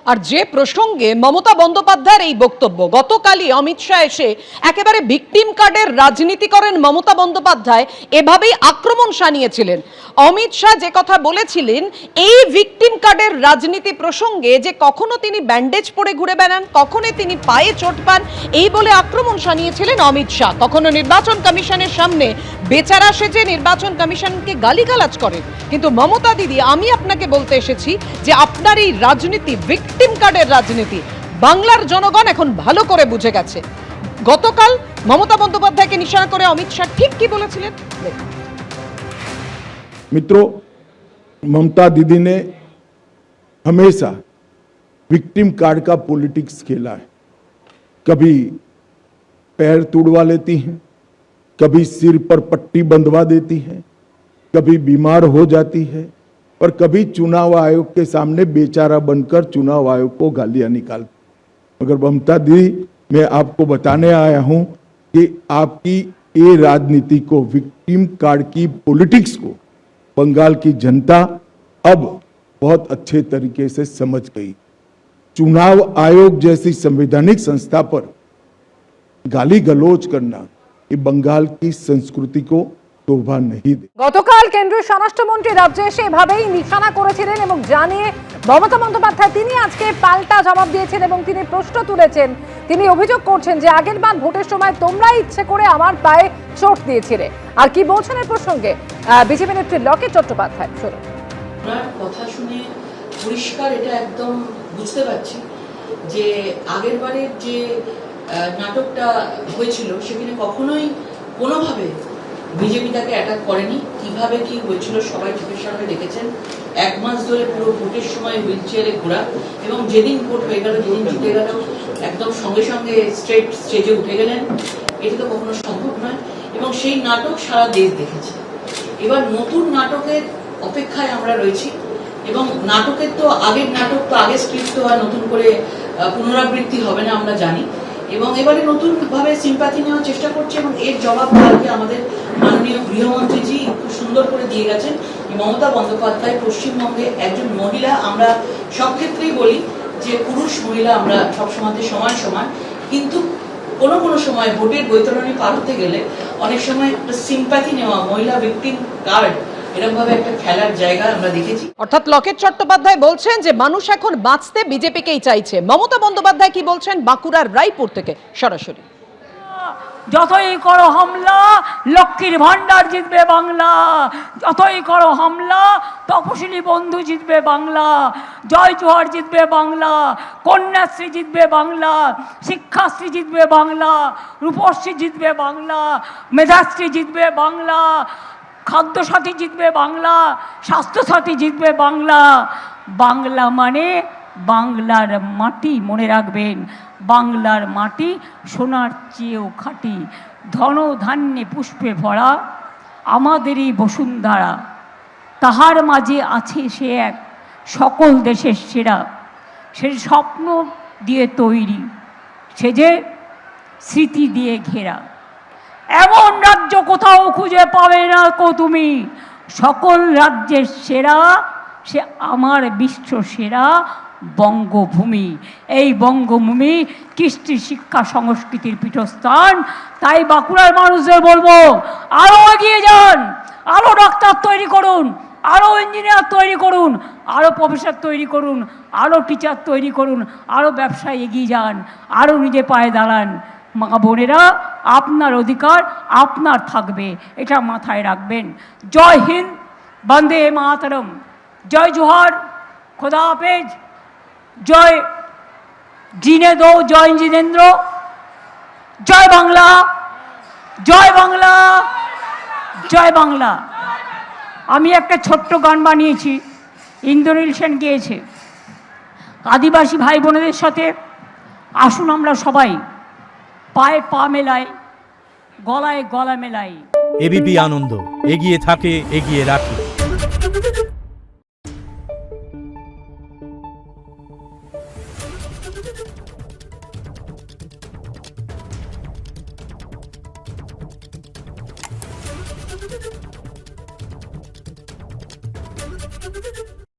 আর যে প্রসঙ্গে মমতা বন্দ্যোপাধ্যায়ের এই বক্তব্য, গতকালই অমিত শাহ এসে একেবারে ভিকটিম কার্ডের রাজনীতি করেন মমতা বন্দ্যোপাধ্যায়, এভাবেই আক্রমণ শানিয়েছিলেন। অমিত শাহ যে কথা বলেছিলেন, এই ভিকটিম কার্ডের রাজনীতি প্রসঙ্গে যে কখনো তিনি ব্যান্ডেজ পরে ঘুরে বেড়ান, কখনো তিনি পায়ে চোট পান, এই বলে আক্রমণ শানিয়েছিলেন অমিত শাহ। কখনো নির্বাচন কমিশনের সামনে বেচারা সেজে নির্বাচন কমিশনকে গালিগালাজ করেন। কিন্তু মমতা দিদি, আমি আপনাকে বলতে এসেছি যে আপনার এই রাজনীতি, ভিকটিম কার্ডের রাজনীতি, বাংলার জনগণ এখন ভালো করে বুঝে গেছে। গতকাল মমতা বন্দ্যোপাধ্যায়কে নিশানা করে অমিত শাহ ঠিক কি বলেছিলেন। मित्रों, ममता दीदी ने हमेशा विक्टिम कार्ड का पॉलिटिक्स खेला है। कभी पैर तुड़वा लेती हैं, कभी सिर पर पट्टी बंधवा देती हैं, कभी बीमार हो जाती है, और कभी चुनाव आयोग के सामने बेचारा बनकर चुनाव आयोग को गालियां निकालती। मगर ममता दीदी, मैं आपको बताने आया हूं कि आपकी ये राजनीति को, विक्टिम कार्ड की पॉलिटिक्स को बंगाल की जनता अब बहुत अच्छे तरीके से समझ गई। चुनाव आयोग जैसी संवैधानिक संस्था पर गाली गलौज करना ये बंगाल की संस्कृति को शोभा नहीं दे। গতকাল কেন্দ্রীয় স্বরাষ্ট্রমন্ত্রী রাজ্যে এসে এভাবেই নিশানা করেছিলেন এবং জানিয়ে মমতা বন্দ্যোপাধ্যায় তিনি আজকে পাল্টা জবাব দিয়েছেন এবং তিনি প্রশ্ন তুলেছেন। তিনি অভিযোগ করছেন যে আগের বার ভোটের সময় তোমরা ইচ্ছে করে আমার পায়ে চোট দিয়েছিলে। আর কি বলছেন এর প্রসঙ্গে বিজেপি নেত্রী লকেট চট্টোপাধ্যায়, শুনুন। আপনার কথা শুনে পরিষ্কার এটা একদম বুঝতে পারছি যে আগের বারের যে নাটকটা হয়েছিল সেখানে কখনোই কোনোভাবে বিজেপি তাকে অ্যাটাক করেনি। কিভাবে কি হয়েছিল সবাই চোখের সামনে দেখেছেন। এক মাস ধরে পুরো ভোটের সময় হুইল চেয়ারে ঘোরা, এবং যেদিন ভোট হয়ে গেল, যেদিন জিতে গেল, একদম সঙ্গে সঙ্গে স্ট্রেট স্টেজে উঠে গেলেন। এটা তো কখনো সম্ভব নয়, এবং সেই নাটক সারা দেশ দেখেছে। এবার নতুন নাটকের অপেক্ষায় আমরা রয়েছি, এবং নাটকের তো আগের নাটক তো আগে স্ক্রিপ্ট তো আর নতুন করে পুনরাবৃত্তি হবে না আমরা জানি, এবং এবারে নতুন ভাবে সিম্প্যাথি নেওয়ার চেষ্টা করছে। এবং এর জবাব কালকে আমাদের মাননীয় গৃহমন্ত্রীজি খুব সুন্দর করে দিয়ে গেছেন। মমতা বন্দ্যোপাধ্যায় পশ্চিমবঙ্গে একজন মহিলা, আমরা সব ক্ষেত্রেই বলি যে পুরুষ মহিলা আমরা সবসময় সমান সমান, কিন্তু কোনো কোনো সময় ভোটের বৈতরণী পার হতে গেলে অনেক সময় সিম্প্যাথি নেওয়া, মহিলা ভিকটিম কার্ড, এরকম ভাবে একটা খেলার জায়গা আমরা দেখেছি। অর্থাৎ লকেট চট্টোপাধ্যায় বলছেন যে মানুষ এখন বাঁচতে বিজেপিকেই চাইছে। মমতা বন্দ্যোপাধ্যায় কি বলছেন বাঁকুড়ার রায়পুর থেকে সরাসরি। যতই করো হামলা লক্ষ্মীর ভান্ডার জিতবে বাংলা, যতই করো হামলা তপশিলি বন্ধু জিতবে বাংলা, জয় জোহার জিতবে বাংলা, কন্যাশ্রী জিতবে বাংলা, শিক্ষাশ্রী জিতবে বাংলা, রূপশ্রী জিতবে বাংলা, মেধাশ্রী জিতবে বাংলা, খাদ্যসাথী জিতবে বাংলা, স্বাস্থ্যসাথী জিতবে বাংলা। বাংলা মানে বাংলার মাটি, মনে রাখবেন, বাংলার মাটি সোনার চেয়েও খাঁটি, ধন ধান্যে পুষ্পে ভরা আমাদেরই বসুন্ধরা, তাহার মাঝে আছে সে এক সকল দেশের সেরা, সে স্বপ্ন দিয়ে তৈরি, সে যে স্মৃতি দিয়ে ঘেরা। এমন রাজ্য কোথাও খুঁজে পাবে না কো তুমি, সকল রাজ্যের সেরা সে আমার বিশ্ব সেরা বঙ্গভূমি। এই বঙ্গভূমি কৃষ্টি শিক্ষা সংস্কৃতির পীঠস্থান। তাই বাঁকুড়ার মানুষদের বলবো, আরও এগিয়ে যান, আরও ডাক্তার তৈরি করুন, আরও ইঞ্জিনিয়ার তৈরি করুন, আরও প্রফেসর তৈরি করুন, আরও টিচার তৈরি করুন, আরও ব্যবসায় এগিয়ে যান, আরও নিজে পায়ে দাঁড়ান। মা বোনেরা, আপনার অধিকার আপনার থাকবে, এটা মাথায় রাখবেন। জয় হিন্দ, বন্দে মাতরম, জয় জোহার, খোদা হাফেজ, জয় জিনে দো, জয় জিনেন্দ্র, জয় বাংলা, জয় বাংলা, জয় বাংলা। আমি একটা ছোট্ট গান বানিয়েছি, ইন্দ্রনীল সেন গেয়েছে। আদিবাসী ভাই বোনেদের সাথে আসুন আমরা সবাই পায়ে পা মেলাই, গলায় গলা মেলাই। এবিপি আনন্দ, এগিয়ে থাকে, এগিয়ে রাখে।